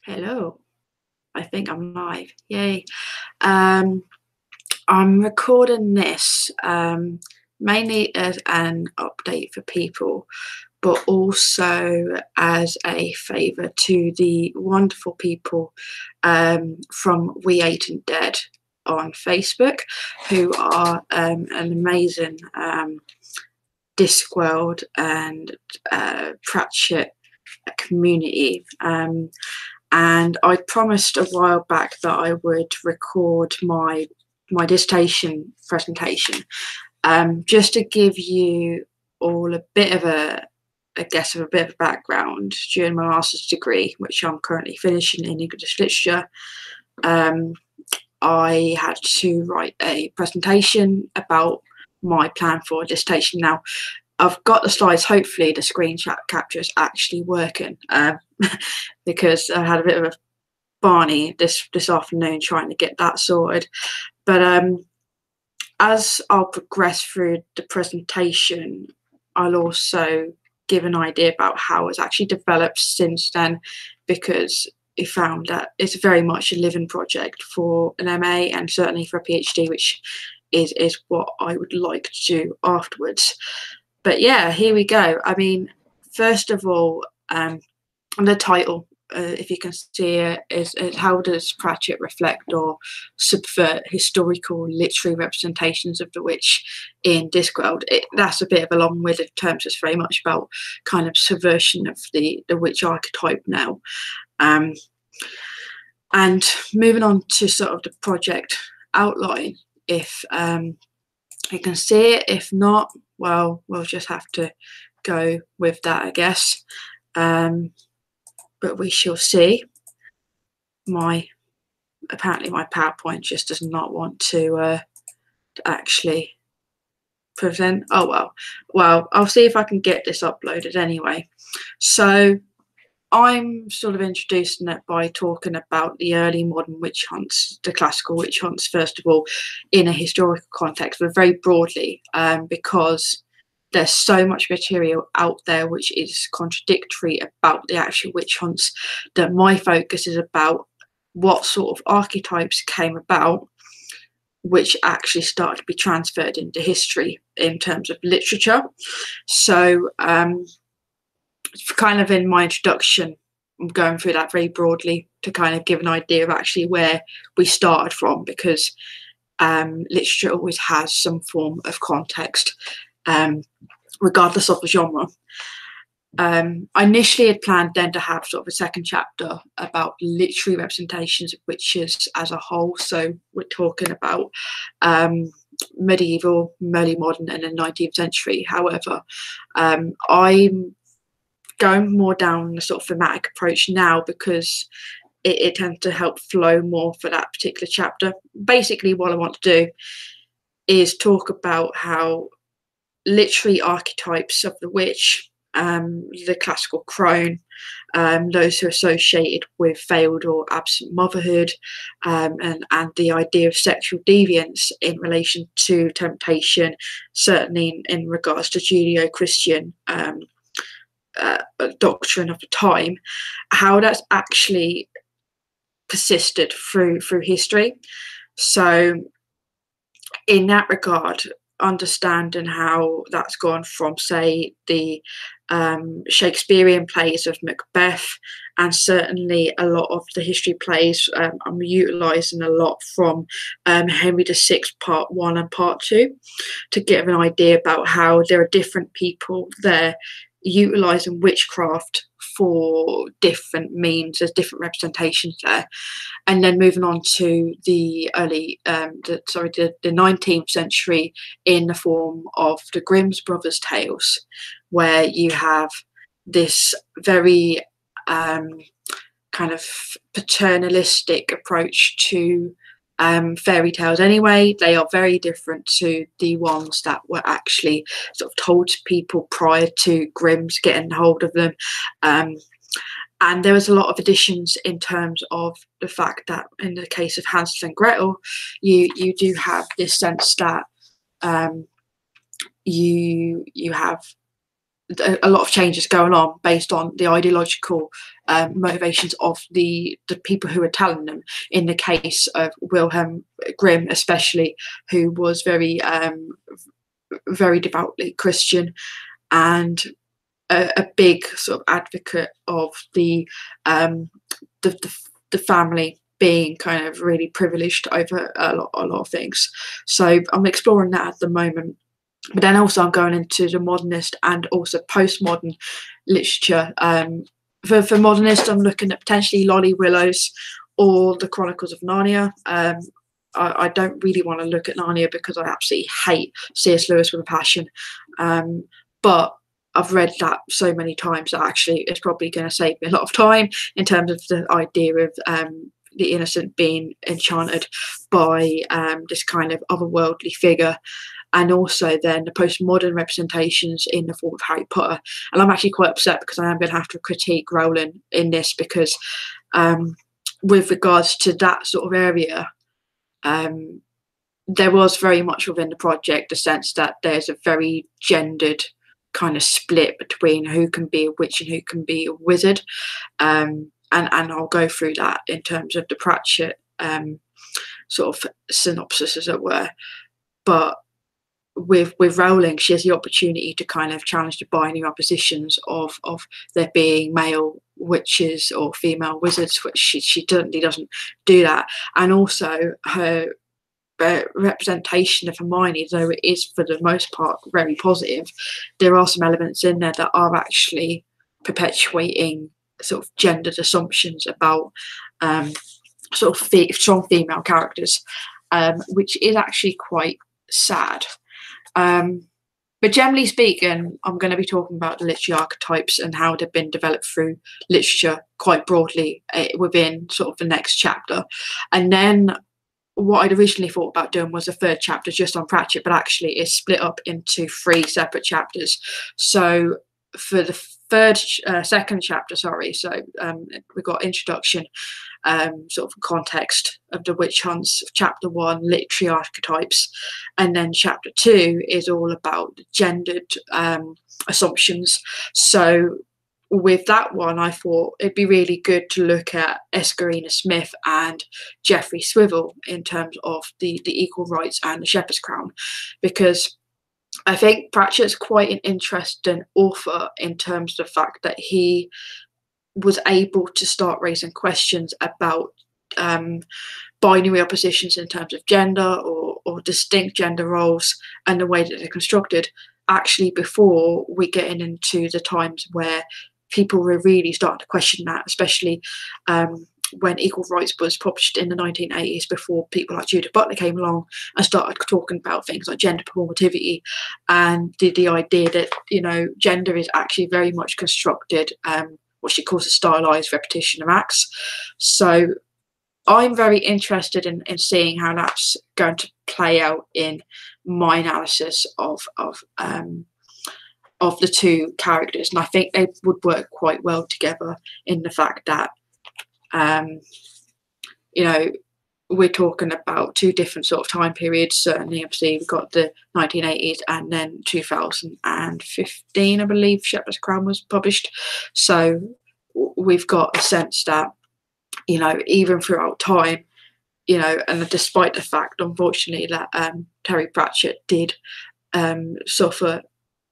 Hello. I think I'm live. Yay. Um, I'm recording this mainly as an update for people, but also as a favour to the wonderful people from We Ate and Dead on Facebook, who are an amazing Discworld and Pratchett community. And I promised a while back that I would record my dissertation presentation, just to give you all a bit of a bit of background. During my master's degree, which I'm currently finishing in English literature, I had to write a presentation about my plan for a dissertation. Now, I've got the slides. Hopefully the screen capture is actually working, because I had a bit of a Barney this afternoon trying to get that sorted. But as I'll progress through the presentation, I'll also give an idea about how it's actually developed since then, because we found that it's very much a living project for an MA and certainly for a PhD, which is what I would like to do afterwards. But yeah, here we go. I mean, first of all, the title, if you can see it, is how does Pratchett reflect or subvert historical literary representations of the witch in Discworld? That's a bit of a long-winded term, so it's very much about kind of subversion of the witch archetype now. And moving on to sort of the project outline, if you can see it. If not, well, we'll just have to go with that, I guess. But we shall see. Apparently my PowerPoint just does not want to actually present. Oh well, I'll see if I can get this uploaded anyway. So I'm sort of introducing it by talking about the early modern witch hunts, the classical witch hunts, first of all, in a historical context, but very broadly, because there's so much material out there which is contradictory about the actual witch hunts, that my focus is about what sort of archetypes came about which actually started to be transferred into history in terms of literature. So kind of in my introduction, I'm going through that very broadly to kind of give an idea of actually where we started from, because literature always has some form of context, regardless of the genre. I initially had planned then to have sort of a second chapter about literary representations of witches as a whole. So we're talking about medieval, early modern, and the 19th century. However, I'm going more down the sort of thematic approach now, because it tends to help flow more for that particular chapter. Basically, what I want to do is talk about how literary archetypes of the witch, the classical crone, those who are associated with failed or absent motherhood, and the idea of sexual deviance in relation to temptation, certainly in regards to Judeo-Christian doctrine of the time, how that's actually persisted through history. So in that regard, understanding how that's gone from, say, the Shakespearean plays of Macbeth, and certainly a lot of the history plays I'm utilising a lot from Henry VI Part 1 and Part 2, to give an idea about how there are different people there utilising witchcraft for different means. There's different representations there. And then moving on to the early, the 19th century, in the form of the Grimm's brothers' tales, where you have this very kind of paternalistic approach to fairy tales. Anyway, they are very different to the ones that were actually sort of told to people prior to Grimm's getting hold of them. And there was a lot of additions in terms of the fact that in the case of Hansel and Gretel, you do have this sense that you have a lot of changes going on based on the ideological motivations of the people who are telling them. In the case of Wilhelm Grimm, especially, who was very devoutly Christian and a big sort of advocate of the family being kind of really privileged over a lot of things. So I'm exploring that at the moment. But then also I'm going into the modernist and also postmodern literature. For modernist, I'm looking at potentially Lolly Willows or the Chronicles of Narnia. I don't really want to look at Narnia because I absolutely hate C.S. Lewis with a passion. But I've read that so many times that actually it's probably going to save me a lot of time in terms of the idea of the innocent being enchanted by this kind of otherworldly figure. And also then the postmodern representations in the form of Harry Potter. And I'm actually quite upset because I am going to have to critique Rowling in this because with regards to that sort of area, there was very much within the project the sense that there's a very gendered kind of split between who can be a witch and who can be a wizard. And I'll go through that in terms of the Pratchett sort of synopsis, as it were. But with Rowling, she has the opportunity to kind of challenge the binary oppositions of there being male witches or female wizards, which she certainly doesn't do that. And also her representation of Hermione, though it is for the most part very positive, there are some elements in there that are actually perpetuating sort of gendered assumptions about sort of strong female characters, which is actually quite sad. But generally speaking, I'm going to be talking about the literary archetypes and how they've been developed through literature quite broadly within sort of the next chapter. And then what I'd originally thought about doing was a third chapter just on Pratchett, but actually it's split up into 3 separate chapters. So for the second chapter, so we've got introduction, sort of context of the witch hunts, chapter 1 literary archetypes, and then chapter 2 is all about gendered assumptions. So with that one, I thought it'd be really good to look at Escarina Smith and Geoffrey Swivel in terms of the equal rights and the Shepherd's Crown, because I think Pratchett's quite an interesting author in terms of the fact that he was able to start raising questions about binary oppositions in terms of gender or distinct gender roles and the way that they're constructed, actually before we getting into the times where people were really starting to question that, especially when Equal Rights was published in the 1980s, before people like Judith Butler came along and started talking about things like gender performativity and the idea that, you know, gender is actually very much constructed, what she calls a stylized repetition of acts. So I'm very interested in seeing how that's going to play out in my analysis of the 2 characters, and I think they would work quite well together in the fact that you know, we're talking about 2 different sort of time periods. Certainly, obviously, we've got the 1980s and then 2015, I believe, Shepherd's Crown was published. So we've got a sense that, you know, even throughout time, you know, and despite the fact, unfortunately, that Terry Pratchett did suffer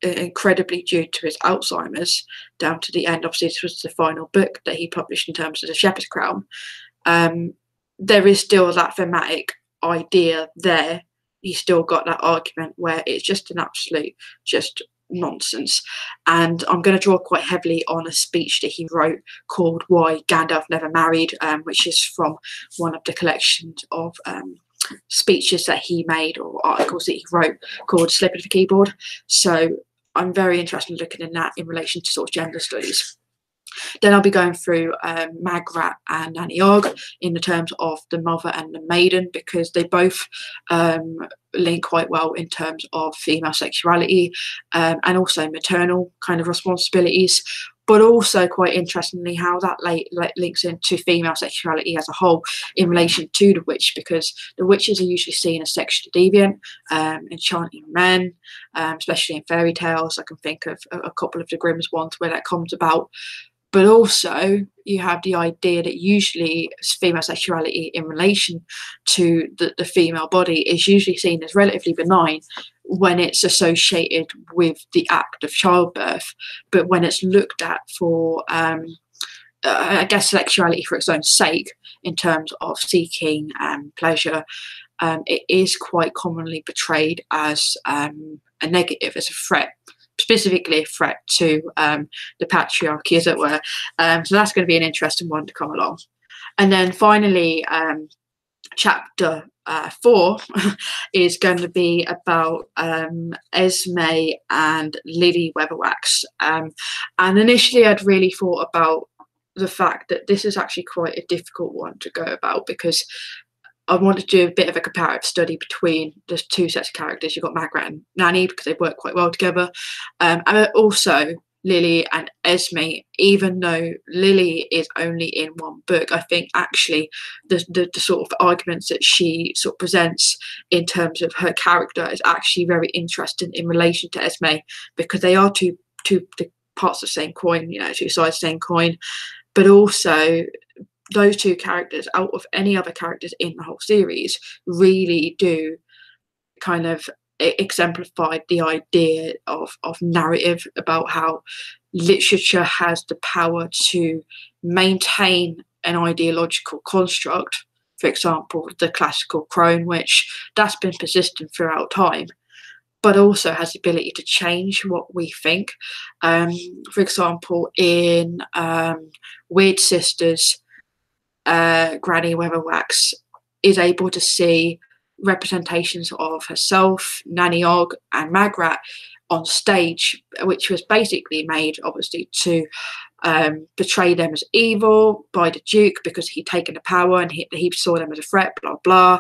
incredibly due to his Alzheimer's down to the end. Obviously, this was the final book that he published in terms of the Shepherd's Crown. There is still that thematic idea there. He's still got that argument where it's just an absolute nonsense. And I'm going to draw quite heavily on a speech that he wrote called Why Gandalf Never Married, which is from one of the collections of speeches that he made or articles that he wrote called Slip of the Keyboard. So I'm very interested in looking at that in relation to sort of gender studies. Then I'll be going through Magrat and Nanny Og in the terms of the mother and the maiden, because they both link quite well in terms of female sexuality and also maternal kind of responsibilities, but also quite interestingly how that links into female sexuality as a whole in relation to the witch, because the witches are usually seen as sexually deviant, enchanting men, especially in fairy tales. I can think of a couple of the Grimm's ones where that comes about. But also you have the idea that usually female sexuality in relation to the female body is usually seen as relatively benign when it's associated with the act of childbirth. But when it's looked at for, I guess, sexuality for its own sake, in terms of seeking pleasure, it is quite commonly portrayed as a negative, as a threat, specifically a threat to the patriarchy, as it were. So that's going to be an interesting one to come along. And then finally, chapter 4 is going to be about Esme and Lily Weatherwax. And initially I'd really thought about the fact that this is actually quite a difficult one to go about, because I wanted to do a bit of a comparative study between the two sets of characters. You've got Margaret and Nanny, because they work quite well together. And also Lily and Esme, even though Lily is only in one book, I think actually the sort of arguments that she sort of presents in terms of her character is actually very interesting in relation to Esme, because they are two parts of the same coin, two sides of the same coin. But also those two characters, out of any other characters in the whole series, really do kind of exemplify the idea of narrative, about how literature has the power to maintain an ideological construct. For example, the classical crone witch, that's been persistent throughout time, but also has the ability to change what we think. For example, in Weird Sisters, Granny Weatherwax is able to see representations of herself, Nanny Og, and Magrat on stage, which was basically made, obviously, to portray them as evil by the Duke, because he'd taken the power and he saw them as a threat, blah, blah.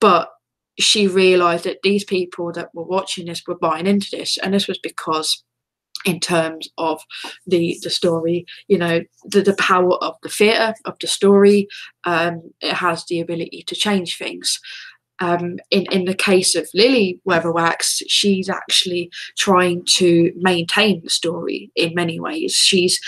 But she realised that these people that were watching this were buying into this, and this was because, in terms of the story, the power of the theatre, of the story, it has the ability to change things. In the case of Lily Weatherwax, she's actually trying to maintain the story in many ways. She's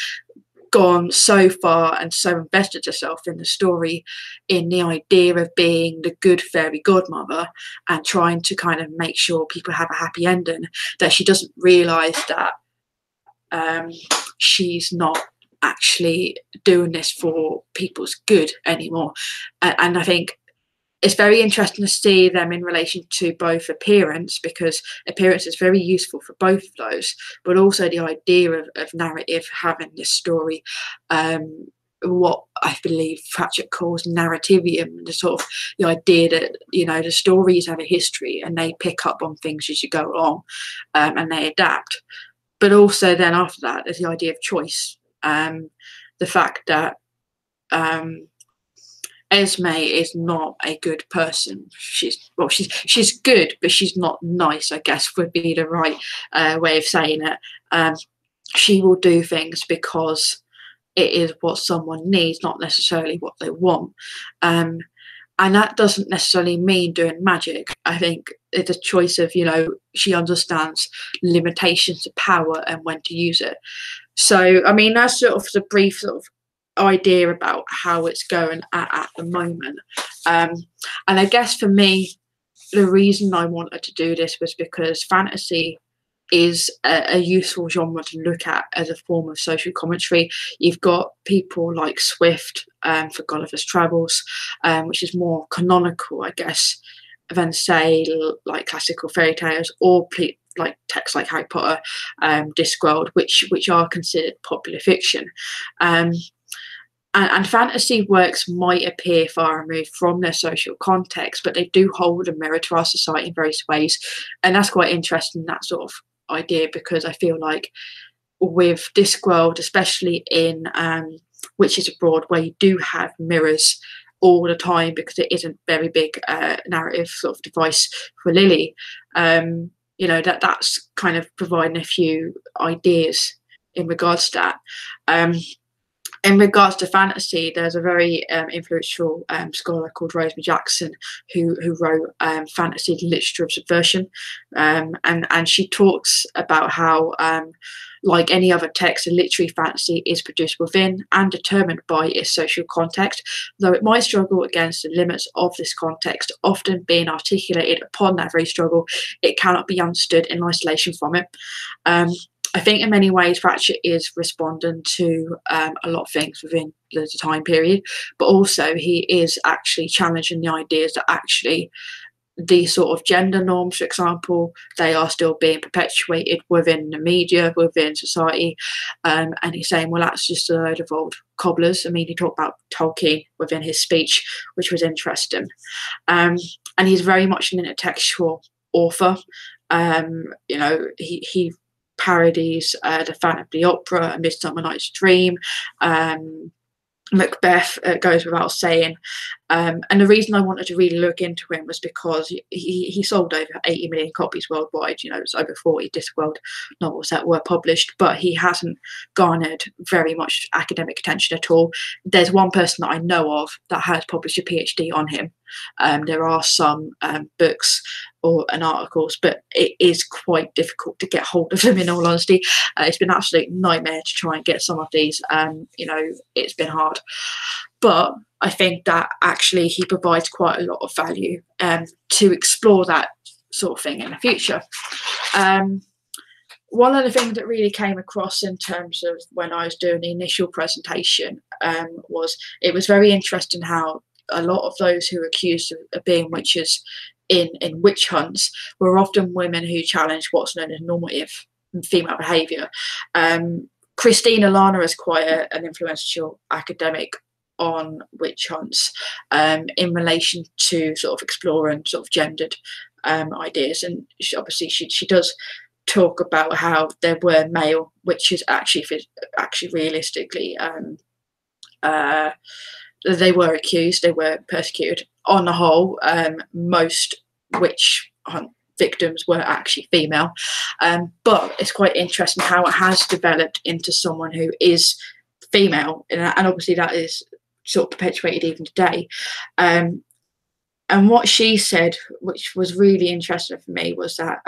gone so far and so invested herself in the story, in the idea of being the good fairy godmother and trying to kind of make sure people have a happy ending, that she doesn't realise that she's not actually doing this for people's good anymore. And I think it's very interesting to see them in relation to both appearance, because appearance is very useful for both of those, but also the idea of narrative, having this story, what I believe Pratchett calls narrativium, the idea that the stories have a history and they pick up on things as you go along, and they adapt. But also then after that, there's the idea of choice, the fact that Esme is not a good person. She's good, but she's not nice, I guess would be the right way of saying it. She will do things because it is what someone needs, not necessarily what they want. And that doesn't necessarily mean doing magic. I think it's a choice of, she understands limitations of power and when to use it. So, I mean, that's sort of the brief sort of idea about how it's going at the moment. And I guess for me, the reason I wanted to do this was because fantasy is a useful genre to look at as a form of social commentary. You've got people like Swift for Gulliver's Travels, which is more canonical, I guess, than say like classical fairy tales, or like texts like Harry Potter, Discworld, which are considered popular fiction. And fantasy works might appear far removed from their social context, but they do hold a mirror to our society in various ways. And that's quite interesting, that sort of idea, because I feel like with Discworld, especially in Witches Abroad, where you do have mirrors all the time, because it isn't very big narrative sort of device for Lily, that's kind of providing a few ideas in regards to that. In regards to fantasy, there's a very influential scholar called Rosemary Jackson who wrote Fantasy: The Literature of Subversion, and she talks about how, like any other text, a literary fantasy is produced within and determined by its social context, though it might struggle against the limits of this context, often being articulated upon that very struggle. It cannot be understood in isolation from it. I think in many ways Pratchett is responding to a lot of things within the time period, but also he is actually challenging the ideas that actually these sort of gender norms, for example, they are still being perpetuated within the media, within society. And he's saying, well, that's just a load of old cobblers. I mean, he talked about Tolkien within his speech, which was interesting. And he's very much an intertextual author. You know, he parodies The Phantom of the Opera, A Midsummer Night's Dream, Macbeth, goes without saying. And the reason I wanted to really look into him was because he sold over 80 million copies worldwide. You know, it's over 40 Discworld novels that were published, but he hasn't garnered very much academic attention at all. There's one person that I know of that has published a PhD on him. There are some books and articles, but it is quite difficult to get hold of them, in all honesty. It's been an absolute nightmare to try and get some of these. You know, it's been hard. But I think that actually he provides quite a lot of value to explore that sort of thing in the future. One of the things that really came across in terms of when I was doing the initial presentation was it was very interesting how a lot of those who were accused of being witches in witch hunts were often women who challenged what's known as normative female behaviour. Christina Lana is quite an influential academic on witch hunts in relation to sort of exploring sort of gendered ideas, and she does talk about how there were male witches actually realistically they were accused, they were persecuted. On the whole, most witch hunt victims were actually female, but it's quite interesting how it has developed into someone who is female, and obviously that is sort of perpetuated even today. And what she said, which was really interesting for me, was that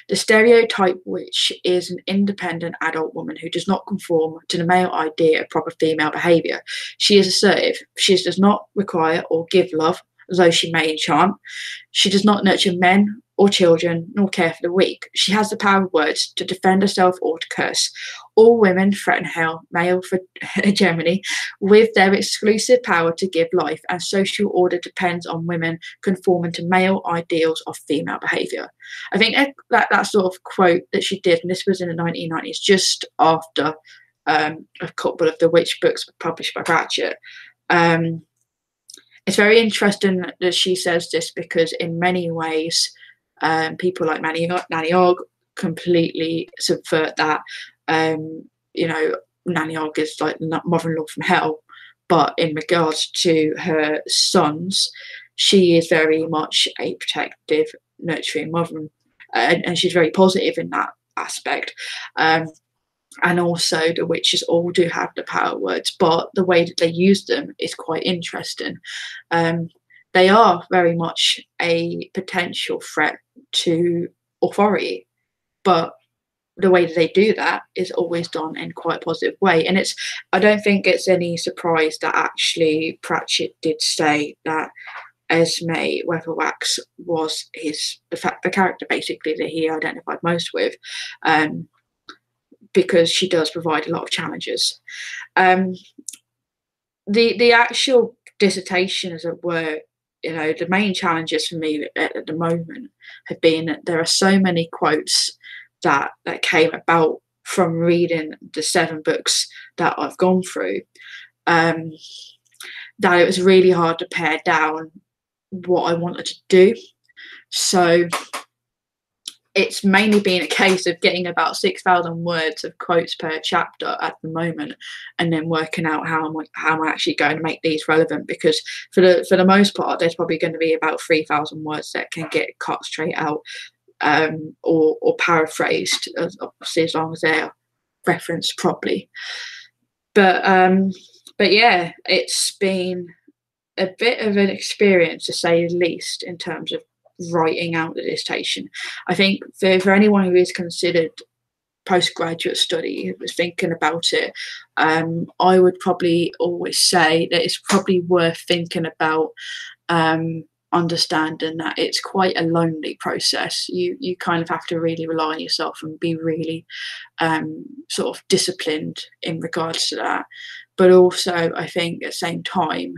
the stereotype witch is an independent adult woman who does not conform to the male idea of proper female behaviour. She is assertive. She does not require or give love, though she may enchant. She does not nurture men or children, nor care for the weak. She has the power of words to defend herself or to curse. All women threaten hell, male for hegemony, with their exclusive power to give life, and social order depends on women conforming to male ideals of female behaviour. I think that sort of quote that she did, and this was in the 1990s, just after a couple of the witch books published by Pratchett. It's very interesting that she says this because in many ways, people like Nanny Ogg completely subvert that. You know, Nanny Ogg is like mother-in-law from hell, but in regards to her sons, she is very much a protective, nurturing mother, and she's very positive in that aspect. And also the witches all do have the power words, but the way that they use them is quite interesting. They are very much a potential threat to authority, but the way that they do that is always done in quite a positive way. And I don't think it's any surprise that actually Pratchett did say that Esme Weatherwax was the character basically that he identified most with, because she does provide a lot of challenges. The actual dissertation, as it were, you know, the main challenges for me at the moment have been that there are so many quotes that came about from reading the 7 books that I've gone through, that it was really hard to pare down what I wanted to do. So it's mainly been a case of getting about 6,000 words of quotes per chapter at the moment, and then working out how I'm actually going to make these relevant, because for the most part there's probably going to be about 3,000 words that can get cut straight out, or paraphrased, obviously, as long as they're referenced properly. But yeah, it's been a bit of an experience, to say the least, in terms of writing out the dissertation. I think for anyone who is considered postgraduate study, was thinking about it, I would probably always say that it's probably worth thinking about, understanding that it's quite a lonely process. You kind of have to really rely on yourself and be really sort of disciplined in regards to that. But also, I think at the same time,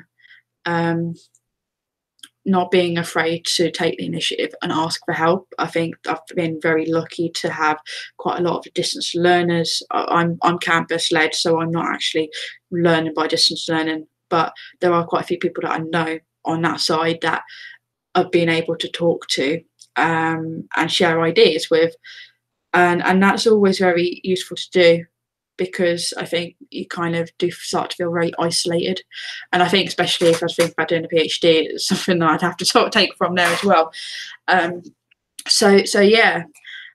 not being afraid to take the initiative and ask for help. I think I've been very lucky to have quite a lot of distance learners. I'm campus led, so I'm not actually learning by distance learning, but there are quite a few people that I know on that side that I've been able to talk to, and share ideas with, and that's always very useful to do, because I think you kind of do start to feel very isolated. And I think, especially if I was thinking about doing a PhD, it's something that I'd have to sort of take from there as well. So yeah,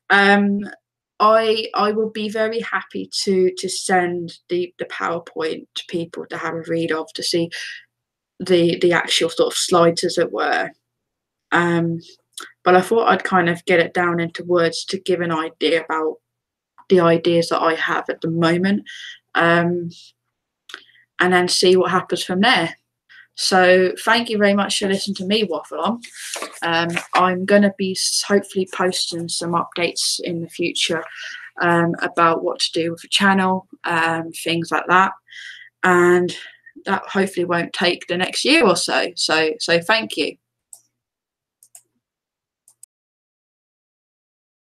I will be very happy to send the PowerPoint to people to have a read of, to see the actual sort of slides, as it were. But I thought I'd kind of get it down into words to give an idea about the ideas that I have at the moment, and then see what happens from there. So thank you very much for listening to me waffle on. I'm going to be hopefully posting some updates in the future, about what to do with the channel, things like that, and that hopefully won't take the next year or so. So thank you.